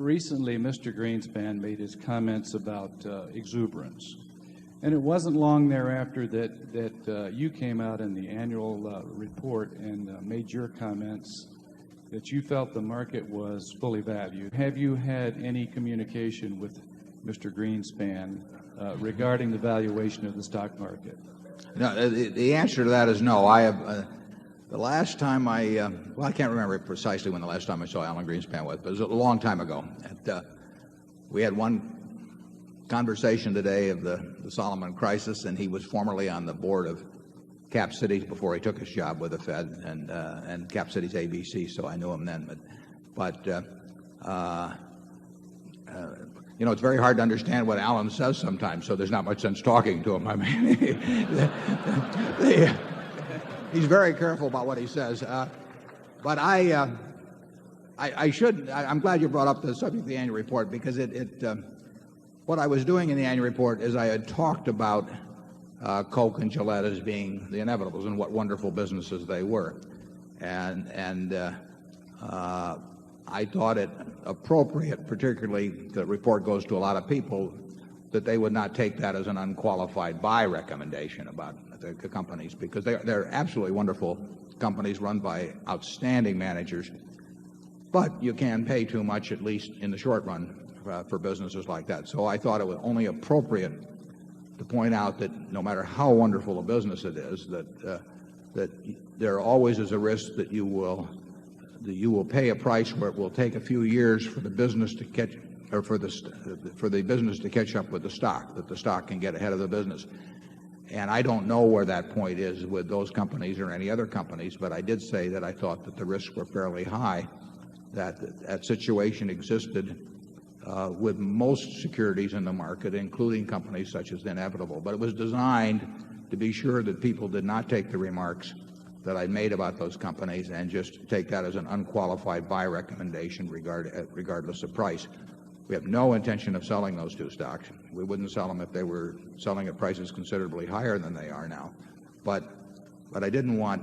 recently Mr. Greenspan made his comments about exuberance. And it wasn't long thereafter that you came out in the annual report and made your comments that you felt the market was fully valued. Have you had any communication with Mr. Greenspan regarding the valuation of the stock market? No, the answer to that is no. I have the last time I can't remember precisely when the last time I saw Alan Greenspan was, but it was a long time ago. We had one conversation today of the Solomon crisis, and he was formerly on the board of Capcity before he took his job with the Fed, and Capcity's ABC, so I knew him then. But you know, it's very hard to understand what Alan says sometimes, so there's not much sense talking to him. I mean, he's very careful about what he says. But I'm glad you brought up the subject of the annual report, because what I was doing in the annual report is I had talked about Coke and Gillette as being the inevitables and what wonderful businesses they were. And I thought it appropriate, particularly the report goes to a lot of people, that they would not take that as an unqualified buy recommendation about the companies, because they're absolutely wonderful companies run by outstanding managers. But you can pay too much, at least in the short run, for businesses like that. So I thought it was only appropriate to point out that no matter how wonderful a business it is, that there always is a risk that you will pay a price where it will take a few years for the business to catch, or for the business to catch up with the stock, that the stock can get ahead of the business. And I don't know where that point is with those companies or any other companies, but I did say that I thought that the risks were fairly high, that situation existed with most securities in the market, including companies such as the Inevitable. But it was designed to be sure that people did not take the remarks that I made about those companies and just take that as an unqualified buy recommendation regardless of price. We have no intention of selling those two stocks. We wouldn't sell them if they were selling at prices considerably higher than they are now. But I didn't want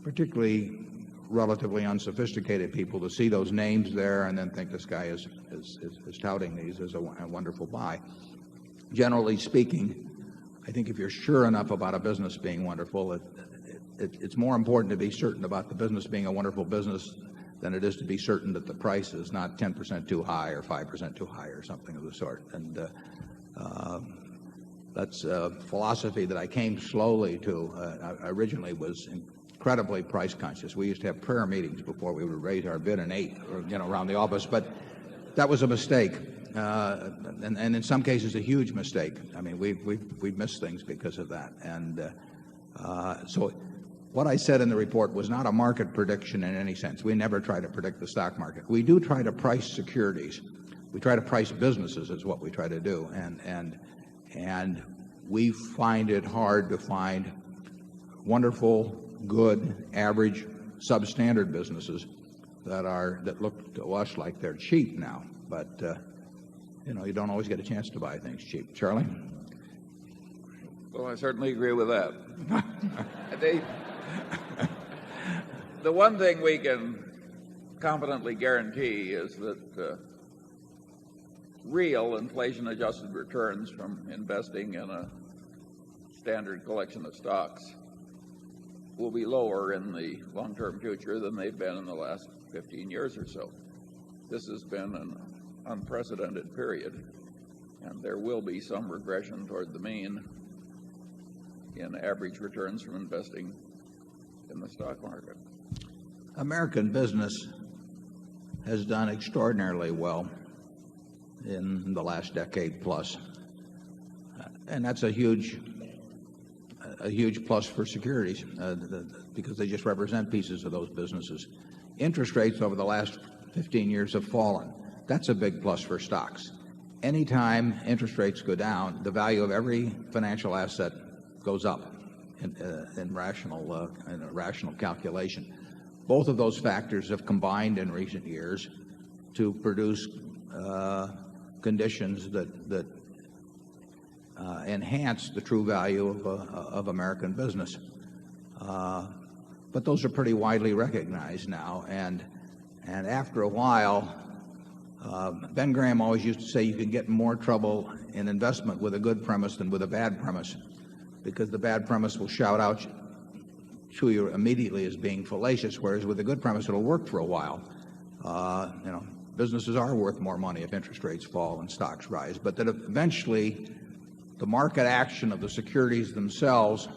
particularly relatively unsophisticated people to see those names there and then think this guy is touting these as a wonderful buy. Generally speaking, I think if you're sure enough about a business being wonderful, it's more important to be certain about the business being a wonderful business than it is to be certain that the price is not 10% too high or 5% too high or something of the sort. And that's a philosophy that I came slowly to. I originally was incredibly price conscious. We used to have prayer meetings before we would raise our bid an 8, or, you know, around the office. But that was a mistake, and in some cases a huge mistake. I mean, we've missed things because of that. And so what I said in the report was not a market prediction in any sense. We never try to predict the stock market. We do try to price securities. We try to price businesses is what we try to do. And we find it hard to find wonderful, good, average, substandard businesses that look to us like they're cheap now. But you know, you don't always get a chance to buy things cheap. Charlie? Well, I certainly agree with that. The one thing we can confidently guarantee is that real inflation-adjusted returns from investing in a standard collection of stocks will be lower in the long-term future than they've been in the last 15 years or so. This has been an unprecedented period, and there will be some regression toward the mean in average returns from investing in the stock market. American business has done extraordinarily well in the last decade plus, and that's a huge plus for securities because they just represent pieces of those businesses. Interest rates over the last 15 years have fallen. That's a big plus for stocks. Anytime interest rates go down, the value of every financial asset goes up in rational calculation. Both of those factors have combined in recent years to produce conditions that enhance the true value of American business. But those are pretty widely recognized now, and after a while, Ben Graham always used to say you can get in more trouble in investment with a good premise than with a bad premise, because the bad premise will shout out to you immediately as being fallacious, whereas with a good premise it'll work for a while. Businesses are worth more money if interest rates fall and stocks rise, but that eventually the market action of the securities themselves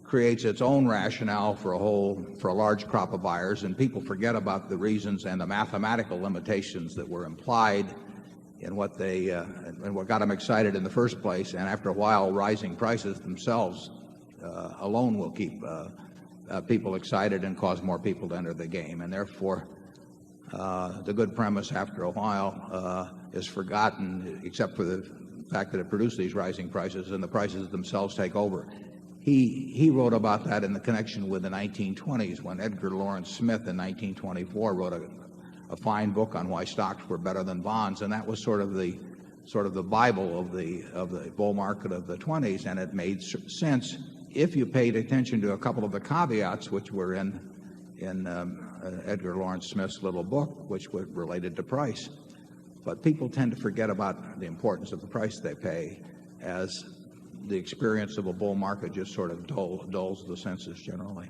creates its own rationale for a large crop of buyers, and people forget about the reasons and the mathematical limitations that were implied in what got them excited in the first place. And after a while, rising prices themselves alone will keep people excited and cause more people to enter the game. And therefore, the good premise after a while is forgotten, except for the fact that it produced these rising prices, and the prices themselves take over. He wrote about that in the connection with the 1920s, when Edgar Lawrence Smith in 1924 wrote a fine book on why stocks were better than bonds, and that was sort of the Bible of the bull market of the 20s, and it made sense if you paid attention to a couple of the caveats which were in Edgar Lawrence Smith's little book, which were related to price. But people tend to forget about the importance of the price they pay, as the experience of a bull market just sort of dulls the senses generally.